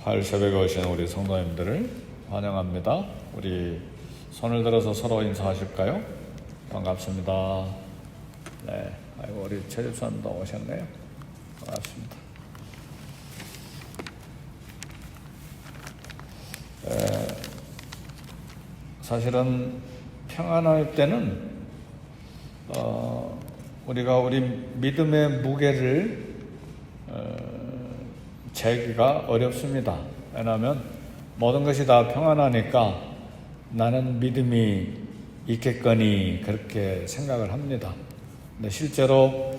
화요일 새벽에 오신 우리 성도님들을 환영합니다. 우리 손을 들어서 서로 인사하실까요? 반갑습니다. 네, 아이고 우리 최집사님도 오셨네요. 반갑습니다. 사실은 평안할 때는 우리가 우리 믿음의 무게를 재기가 어렵습니다. 왜냐하면 모든 것이 다 평안하니까 나는 믿음이 있겠거니 그렇게 생각을 합니다. 근데 실제로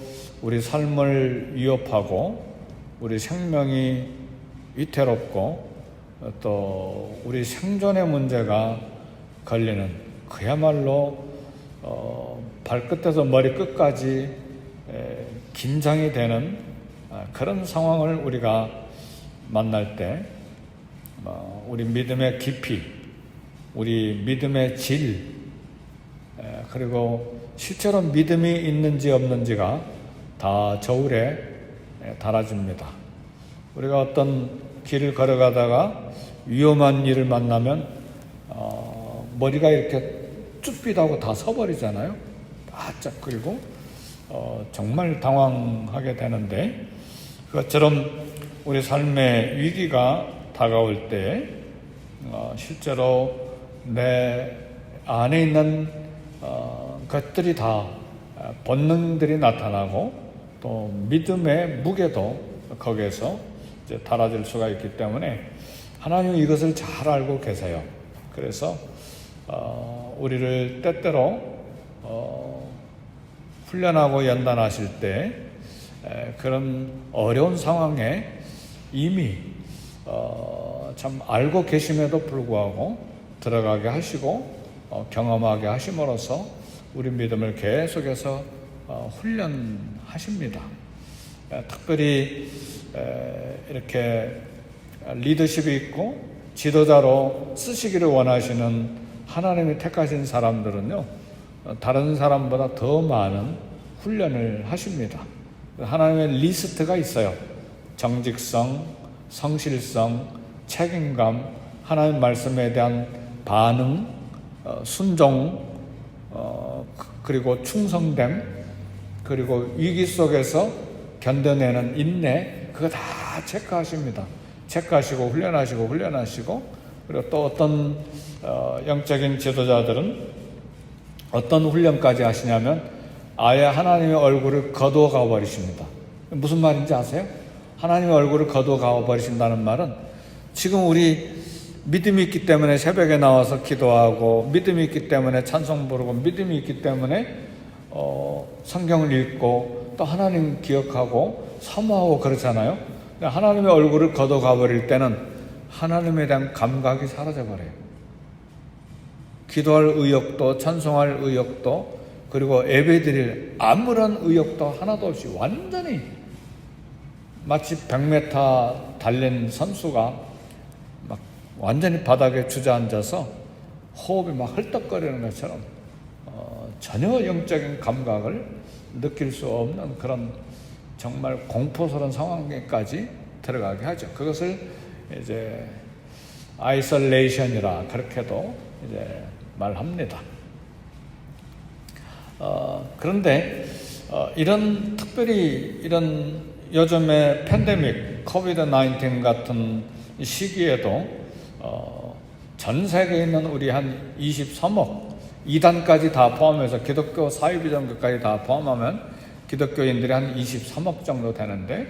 우리 삶을 위협하고 우리 생명이 위태롭고 또 우리 생존의 문제가 걸리는 그야말로 발끝에서 머리끝까지 긴장이 되는 그런 상황을 우리가 만날 때 우리 믿음의 깊이, 우리 믿음의 질, 그리고 실제로 믿음이 있는지 없는지가 다 저울에 달아집니다. 우리가 어떤 길을 걸어가다가 위험한 일을 만나면 머리가 이렇게 쭈삣하고 다 서버리잖아요. 바짝 끓이고 정말 당황하게 되는데, 그것처럼 우리 삶의 위기가 다가올 때 실제로 내 안에 있는 것들이 다 본능들이 나타나고 또 믿음의 무게도 거기에서 이제 달아질 수가 있기 때문에 하나님은 이것을 잘 알고 계세요. 그래서 우리를 때때로 훈련하고 연단하실 때 그런 어려운 상황에 이미 참 알고 계심에도 불구하고 들어가게 하시고 경험하게 하심으로써 우리 믿음을 계속해서 훈련하십니다. 특별히 이렇게 리더십이 있고 지도자로 쓰시기를 원하시는 하나님이 택하신 사람들은요, 다른 사람보다 더 많은 훈련을 하십니다. 하나님의 리스트가 있어요. 정직성, 성실성, 책임감, 하나님 말씀에 대한 반응, 순종, 그리고 충성됨, 그리고 위기 속에서 견뎌내는 인내, 그거 다 체크하십니다. 체크하시고 훈련하시고 그리고 또 어떤 영적인 지도자들은 어떤 훈련까지 하시냐면 아예 하나님의 얼굴을 거두어가 버리십니다. 무슨 말인지 아세요? 하나님의 얼굴을 거두어가 버리신다는 말은 지금 우리 믿음이 있기 때문에 새벽에 나와서 기도하고 믿음이 있기 때문에 찬송 부르고 믿음이 있기 때문에 성경을 읽고 또 하나님 기억하고 사모하고 그렇잖아요. 하나님의 얼굴을 거둬가 버릴 때는 하나님에 대한 감각이 사라져 버려요. 기도할 의욕도 찬송할 의욕도 그리고 예배드릴 아무런 의욕도 하나도 없이 완전히 마치 100m 달린 선수가 막 완전히 바닥에 주저앉아서 호흡이 막 헐떡거리는 것처럼 전혀 영적인 감각을 느낄 수 없는 그런 정말 공포스러운 상황까지 들어가게 하죠. 그것을 이제 아이솔레이션이라 그렇게도 이제 말합니다. 그런데 특별히 이런 요즘의 팬데믹, 코비드-19 같은 시기에도 전 세계에 있는 우리 한 23억, 이단까지 다 포함해서 기독교 사회비전교까지 다 포함하면 기독교인들이 한 23억 정도 되는데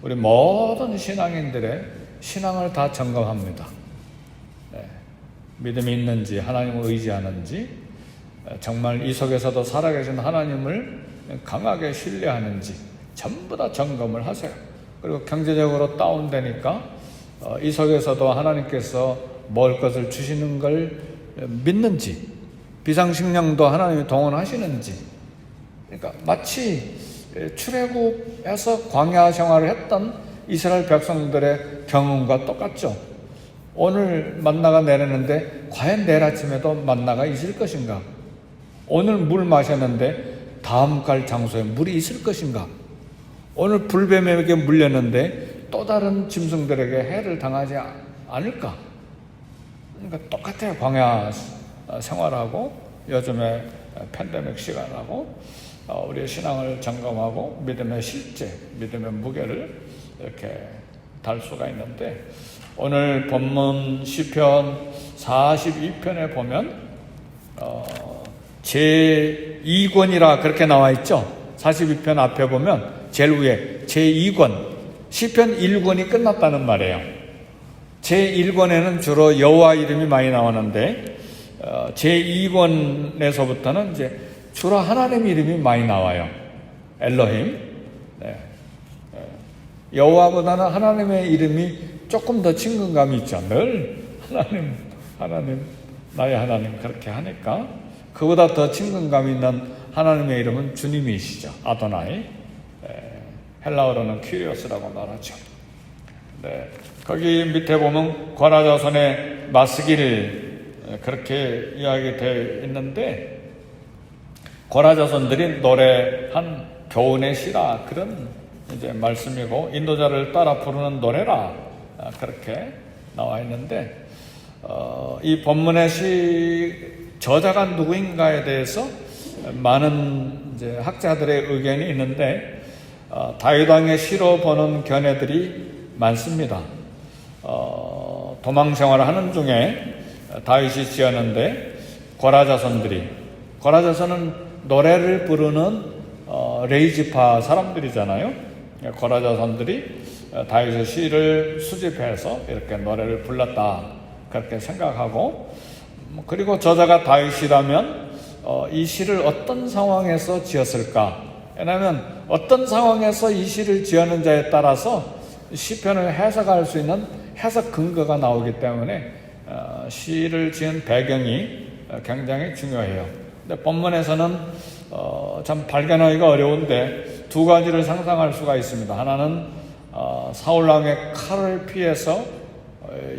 우리 모든 신앙인들의 신앙을 다 점검합니다. 믿음이 있는지, 하나님을 의지하는지, 정말 이 속에서도 살아계신 하나님을 강하게 신뢰하는지 전부 다 점검을 하세요. 그리고 경제적으로 다운되니까 이 속에서도 하나님께서 먹을 것을 주시는 걸 믿는지, 비상식량도 하나님이 동원하시는지. 그러니까 마치 출애굽에서 광야 생활을 했던 이스라엘 백성들의 경험과 똑같죠. 오늘 만나가 내리는데 과연 내일 아침에도 만나가 있을 것인가? 오늘 물 마셨는데 다음 갈 장소에 물이 있을 것인가? 오늘 불뱀에게 물렸는데 또 다른 짐승들에게 해를 당하지 않을까? 그러니까 똑같아요. 광야 생활하고 요즘에 팬데믹 시간하고 우리의 신앙을 점검하고 믿음의 실제, 믿음의 무게를 이렇게 달 수가 있는데, 오늘 본문 시편 42편에 보면 제2권이라 그렇게 나와 있죠. 42편 앞에 보면 제일 위에 제2권, 시편 1권이 끝났다는 말이에요. 제1권에는 주로 여호와 이름이 많이 나오는데 제2권에서부터는 이제 주로 하나님 이름이 많이 나와요. 엘로힘. 네. 여호와보다는 하나님의 이름이 조금 더 친근감이 있죠. 늘 하나님, 나의 하나님 그렇게 하니까 그보다 더 친근감 있는 하나님의 이름은 주님이시죠. 아도나이. 헬라어로는 큐리오스라고 말하죠. 네. 거기 밑에 보면 고라자손의 마스길 그렇게 이야기되어 있는데, 고라자손들이 노래한 교훈의 시라 그런 이제 말씀이고, 인도자를 따라 부르는 노래라 그렇게 나와 있는데, 이 본문의 시 저자가 누구인가에 대해서 많은 이제 학자들의 의견이 있는데, 다윗 왕의 시로 보는 견해들이 많습니다. 도망 생활을 하는 중에 다윗이 지었는데, 고라자손은 노래를 부르는 레이지파 사람들이잖아요. 고라자손들이 다윗의 시를 수집해서 이렇게 노래를 불렀다 그렇게 생각하고, 그리고 저자가 다윗이라면 이 시를 어떤 상황에서 지었을까? 왜냐하면 어떤 상황에서 이 시를 지었는지에 따라서 시편을 해석할 수 있는 해석 근거가 나오기 때문에 시를 지은 배경이 굉장히 중요해요. 근데 본문에서는 참 발견하기가 어려운데 두 가지를 상상할 수가 있습니다. 하나는 사울왕의 칼을 피해서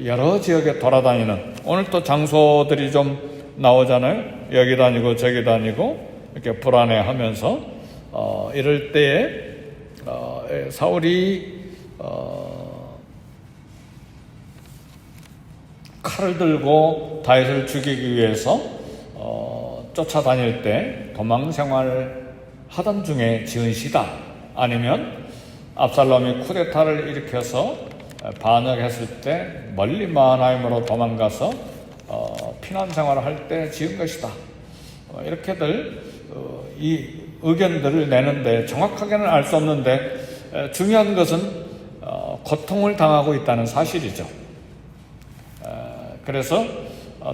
여러 지역에 돌아다니는, 오늘 또 장소들이 좀 나오잖아요. 여기 다니고 저기 다니고 이렇게 불안해하면서 이럴 때에 사울이 칼을 들고 다윗을 죽이기 위해서 쫓아다닐 때 도망 생활을 하던 중에 지은 시다, 아니면 압살롬이 쿠데타를 일으켜서 반역했을 때 멀리 마하나임으로 도망가서 피난 생활을 할 때 지은 것이다. 이렇게들 이 의견들을 내는데 정확하게는 알 수 없는데, 중요한 것은 고통을 당하고 있다는 사실이죠. 그래서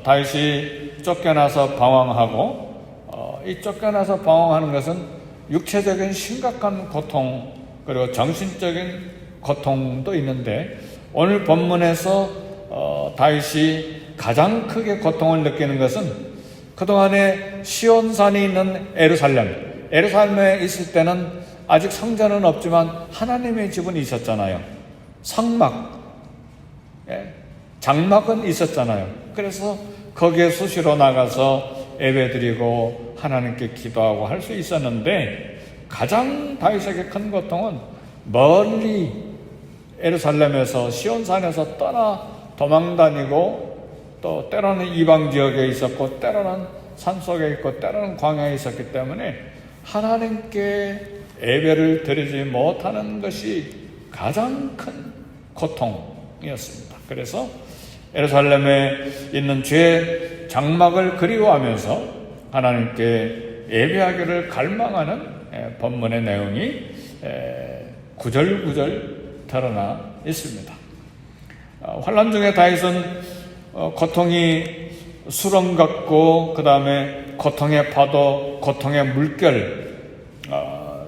다윗이 쫓겨나서 방황하고, 이 쫓겨나서 방황하는 것은 육체적인 심각한 고통, 그리고 정신적인 고통도 있는데, 오늘 본문에서 다윗이 가장 크게 고통을 느끼는 것은 그동안에 시온산이 있는 에루살렘에 있을 때는 아직 성전은 없지만 하나님의 집은 있었잖아요. 성막, 장막은 있었잖아요. 그래서 거기에 수시로 나가서 예배드리고 하나님께 기도하고 할 수 있었는데, 가장 다윗에게 큰 고통은 멀리 에루살렘에서 시온산에서 떠나 도망다니고, 또 때로는 이방 지역에 있었고 때로는 산속에 있고 때로는 광야에 있었기 때문에 하나님께 예배를 드리지 못하는 것이 가장 큰 고통이었습니다. 그래서 예루살렘에 있는 죄 장막을 그리워하면서 하나님께 예배하기를 갈망하는 본문의 내용이 구절구절 드러나 있습니다. 환난 중에 다윗은 고통이 수렁 같고, 그 다음에 고통의 파도, 고통의 물결,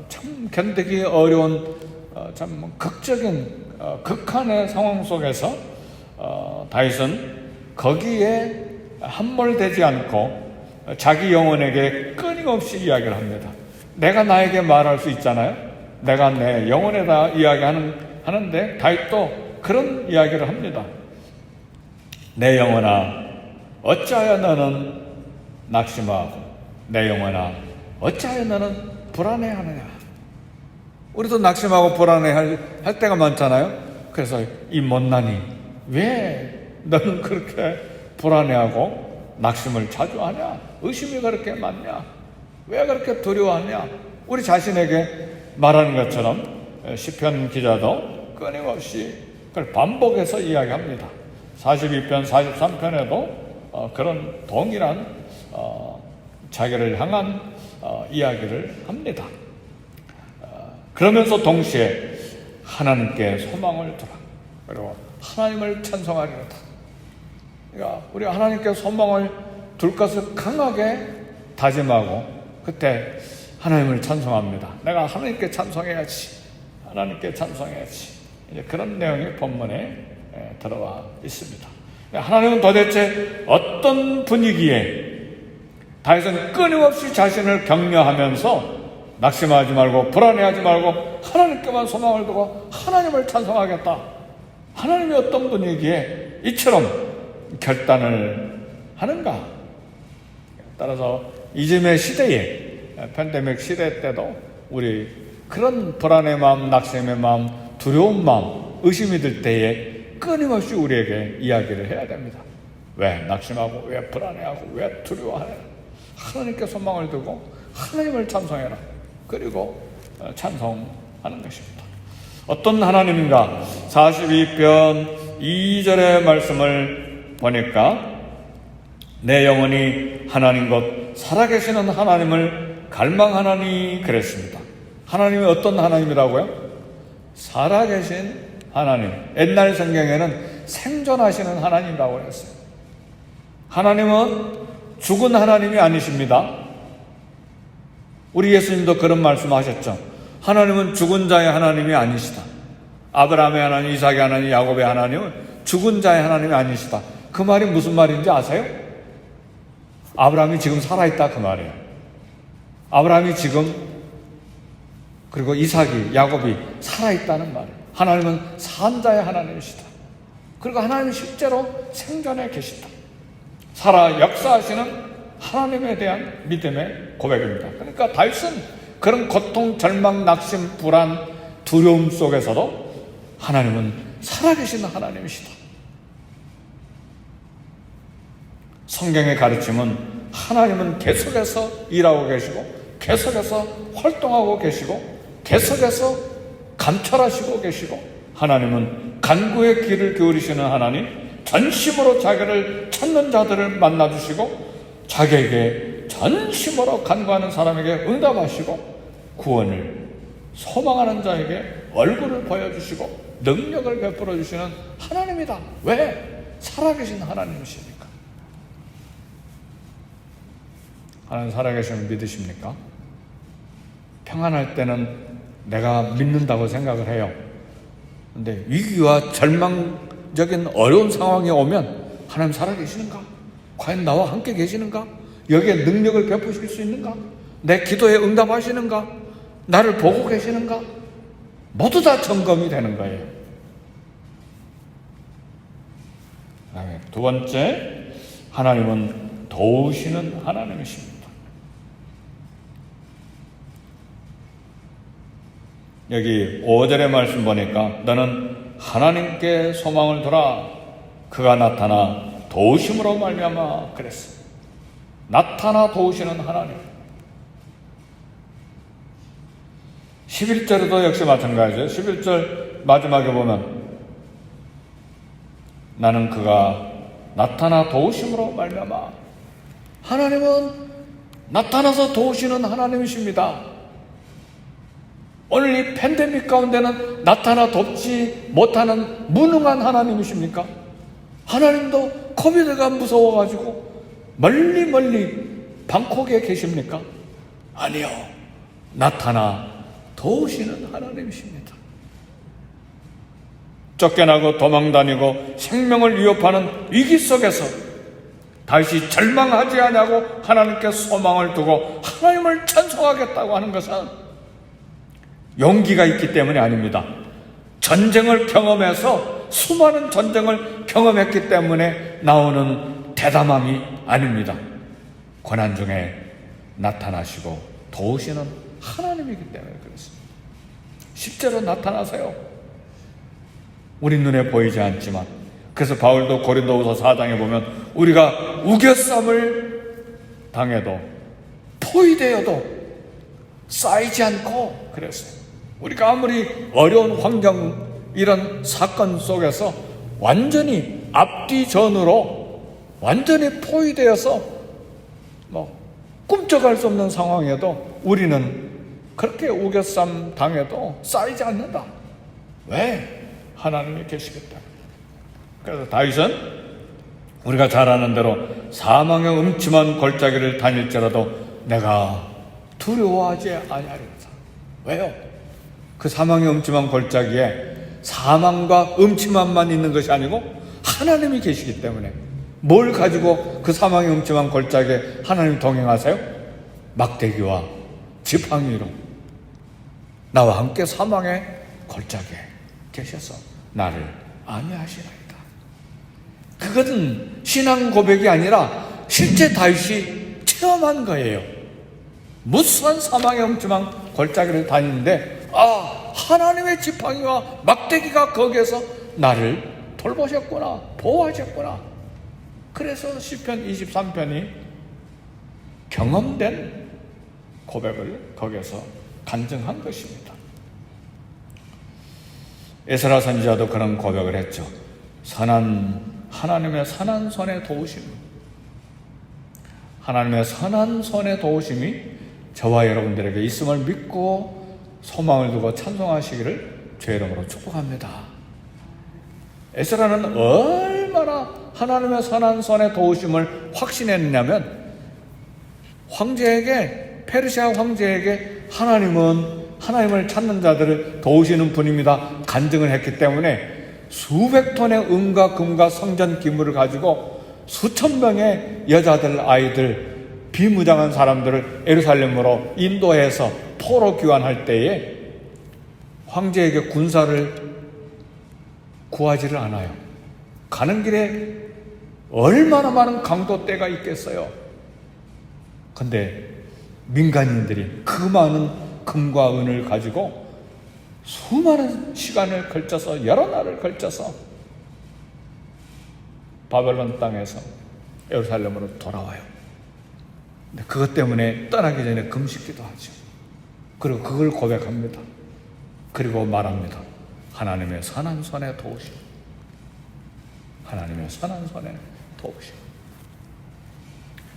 참 견디기 어려운 참 극적인 극한의 상황 속에서 다윗은 거기에 함몰되지 않고 자기 영혼에게 끊임없이 이야기를 합니다. 내가 나에게 말할 수 있잖아요. 내가 내 영혼에다 이야기하는데 다윗도 그런 이야기를 합니다. 내 영혼아, 어찌하여 너는 낙심하고 내 영혼아, 어찌하여 너는 불안해하느냐. 우리도 낙심하고 불안해할 때가 많잖아요. 그래서 이 못난이 왜 너는 그렇게 불안해하고 낙심을 자주 하냐? 의심이 그렇게 많냐? 왜 그렇게 두려워하냐? 우리 자신에게 말하는 것처럼 시편 기자도 끊임없이 그걸 반복해서 이야기합니다. 42편, 43편에도 그런 동일한 자기를 향한 이야기를 합니다. 그러면서 동시에 하나님께 소망을 두라. 그리고 하나님을 찬송하리로다. 그러니까 우리 하나님께 소망을 둘 것을 강하게 다짐하고 그때 하나님을 찬송합니다. 내가 하나님께 찬송해야지. 하나님께 찬송해야지. 이제 그런 내용이 본문에 들어와 있습니다. 하나님은 도대체 어떤 분위기에 다윗은 끊임없이 자신을 격려하면서 낙심하지 말고 불안해하지 말고 하나님께만 소망을 두고 하나님을 찬송하겠다. 하나님이 어떤 분위기에 이처럼 결단을 하는가? 따라서 이즘의 시대에 팬데믹 시대 때도 우리 그런 불안의 마음, 낙심의 마음, 두려운 마음, 의심이 들 때에 끊임없이 우리에게 이야기를 해야 됩니다. 왜 낙심하고 왜 불안해하고 왜 두려워하냐? 하나님께 소망을 두고 하나님을 찬송해라. 그리고 찬송하는 것입니다. 어떤 하나님인가? 42편 2절의 말씀을 보니까 내 영혼이 하나님 곧 살아계시는 하나님을 갈망하나니 그랬습니다. 하나님이 어떤 하나님이라고요? 살아계신 하나님. 옛날 성경에는 생존하시는 하나님이라고 했어요. 하나님은 죽은 하나님이 아니십니다. 우리 예수님도 그런 말씀하셨죠. 하나님은 죽은 자의 하나님이 아니시다. 아브라함의 하나님, 이삭의 하나님, 야곱의 하나님은 죽은 자의 하나님이 아니시다. 그 말이 무슨 말인지 아세요? 아브라함이 지금 살아있다 그 말이에요. 아브라함이 지금 그리고 이삭이, 야곱이 살아있다는 말이에요. 하나님은 산 자의 하나님이시다. 그리고 하나님이 실제로 생존해 계시다. 살아 역사하시는 하나님에 대한 믿음의 고백입니다. 그러니까 다윗은 그런 고통, 절망, 낙심, 불안, 두려움 속에서도 하나님은 살아계시는 하나님이시다. 성경의 가르침은 하나님은 계속해서 일하고 계시고 계속해서 활동하고 계시고 계속해서 감찰하시고 계시고 하나님은 간구의 귀를 기울이시는 하나님, 전심으로 자기를 찾는 자들을 만나주시고 자기에게 전심으로 간구하는 사람에게 응답하시고 구원을 소망하는 자에게 얼굴을 보여주시고 능력을 베풀어 주시는 하나님이다. 왜? 살아계신 하나님이십니까? 하나님 살아계심을 믿으십니까? 평안할 때는 내가 믿는다고 생각을 해요. 근데 위기와 절망적인 어려운 상황이 오면 하나님 살아계시는가? 과연 나와 함께 계시는가? 여기에 능력을 베푸실 수 있는가? 내 기도에 응답하시는가? 나를 보고 계시는가? 모두 다 점검이 되는 거예요. 두 번째, 하나님은 도우시는 하나님이십니다. 여기 5절의 말씀 보니까 너는 하나님께 소망을 두라. 그가 나타나 도우심으로 말미암아 그랬어. 나타나 도우시는 하나님. 11절에도 역시 마찬가지죠. 11절 마지막에 보면 나는 그가 나타나 도우심으로 말미암아. 하나님은 나타나서 도우시는 하나님이십니다. 오늘 이 팬데믹 가운데는 나타나 돕지 못하는 무능한 하나님이십니까? 하나님도 코비드가 무서워가지고 멀리 방콕에 계십니까? 아니요. 나타나 도우시는 하나님이십니다. 쫓겨나고 도망다니고 생명을 위협하는 위기 속에서 다시 절망하지 않냐고 하나님께 소망을 두고 하나님을 찬송하겠다고 하는 것은 용기가 있기 때문이 아닙니다. 전쟁을 경험해서 수많은 전쟁을 경험했기 때문에 나오는 대담함이 아닙니다. 고난 중에 나타나시고 도우시는 하나님이기 때문에 그렇습니다. 십자로 나타나세요. 우리 눈에 보이지 않지만, 그래서 바울도 고린도후서 4장에 보면 우리가 우겨쌈을 당해도 포위되어도 쌓이지 않고 그랬어요. 우리가 아무리 어려운 환경, 이런 사건 속에서 완전히 앞뒤전으로 완전히 포위되어서 꿈쩍할 수 없는 상황에도 우리는 그렇게 우겨쌈 당해도 쌓이지 않는다. 왜? 하나님이 계시기 때문에. 그래서 다윗은 우리가 잘 아는 대로 사망의 음침한 골짜기를 다닐지라도 내가 두려워하지 아니하리로다. 왜요? 그 사망의 음침한 골짜기에 사망과 음침함만 있는 것이 아니고 하나님이 계시기 때문에. 뭘 가지고 그 사망의 음침한 골짜기에 하나님 동행하세요? 막대기와 지팡이로 나와 함께 사망의 골짜기에 계셔서 나를 안위하시나이다. 그것은 신앙 고백이 아니라 실제 다윗이 체험한 거예요. 무수한 사망의 음침한 골짜기를 다니는데 하나님의 지팡이와 막대기가 거기에서 나를 돌보셨구나, 보호하셨구나. 그래서 시편 23편이 경험된 고백을 거기에서 간증한 것입니다. 에스라 선지자도 그런 고백을 했죠. 하나님의 선한 손의 도우심, 하나님의 선한 손의 도우심이 저와 여러분들에게 있음을 믿고 소망을 두고 찬송하시기를 주의 이름으로 축복합니다. 에스라는 얼마나 하나님의 선한 손의 도우심을 확신했냐면 페르시아 황제에게 하나님을 찾는 자들을 도우시는 분입니다 간증을 했기 때문에 수백 톤의 은과 금과 성전 기물을 가지고 수천 명의 여자들, 아이들, 비무장한 사람들을 예루살렘으로 인도해서 포로 귀환할 때에 황제에게 군사를 구하지를 않아요. 가는 길에 얼마나 많은 강도떼가 있겠어요. 근데 민간인들이 그 많은 금과 은을 가지고 수많은 시간을 걸쳐서, 여러 날을 걸쳐서 바벨론 땅에서 예루살렘으로 돌아와요. 근데 그것 때문에 떠나기 전에 금식기도 하죠. 그리고 그걸 고백합니다. 그리고 말합니다. 하나님의 선한 손에 도우심. 하나님의 선한 손에 도우심.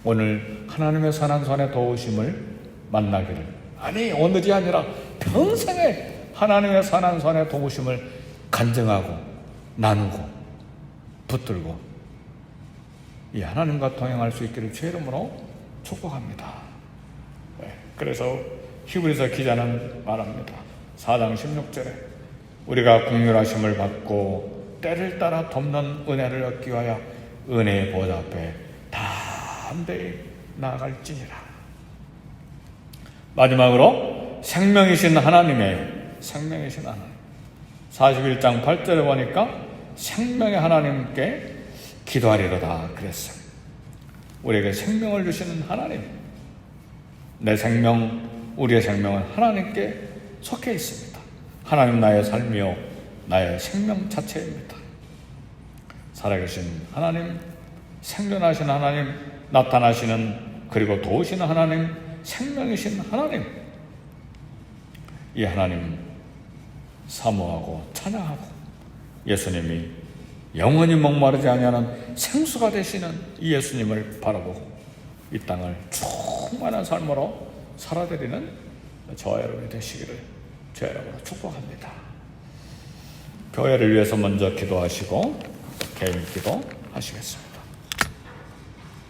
오늘 하나님의 선한 손에 도우심을 만나기를, 아니 오늘이 아니라 평생에 하나님의 선한 손에 도우심을 간증하고 나누고 붙들고 이 하나님과 동행할 수 있기를 주의 이름으로 축복합니다. 그래서 히브리서 기자는 말합니다. 4장 16절에 우리가 긍휼하심을 받고 때를 따라 돕는 은혜를 얻기 위하여 은혜의 보좌 앞에 담대히 나아갈지니라. 마지막으로 생명이신 하나님 41장 8절에 보니까 생명의 하나님께 기도하리로다 그랬어요. 우리에게 생명을 주시는 하나님, 내 생명, 우리의 생명은 하나님께 속해 있습니다. 하나님 나의 삶이요 나의 생명 자체입니다. 살아계신 하나님, 생존하신 하나님, 나타나시는 그리고 도우시는 하나님, 생명이신 하나님, 이 하나님 사모하고 찬양하고 예수님이 영원히 목마르지 아니하는 생수가 되시는 이 예수님을 바라보고 이 땅을 충만한 삶으로 살아드리는 저와 여러분이 되시기를 주의 이름으로 축복합니다. 교회를 위해서 먼저 기도하시고 개인 기도 하시겠습니다.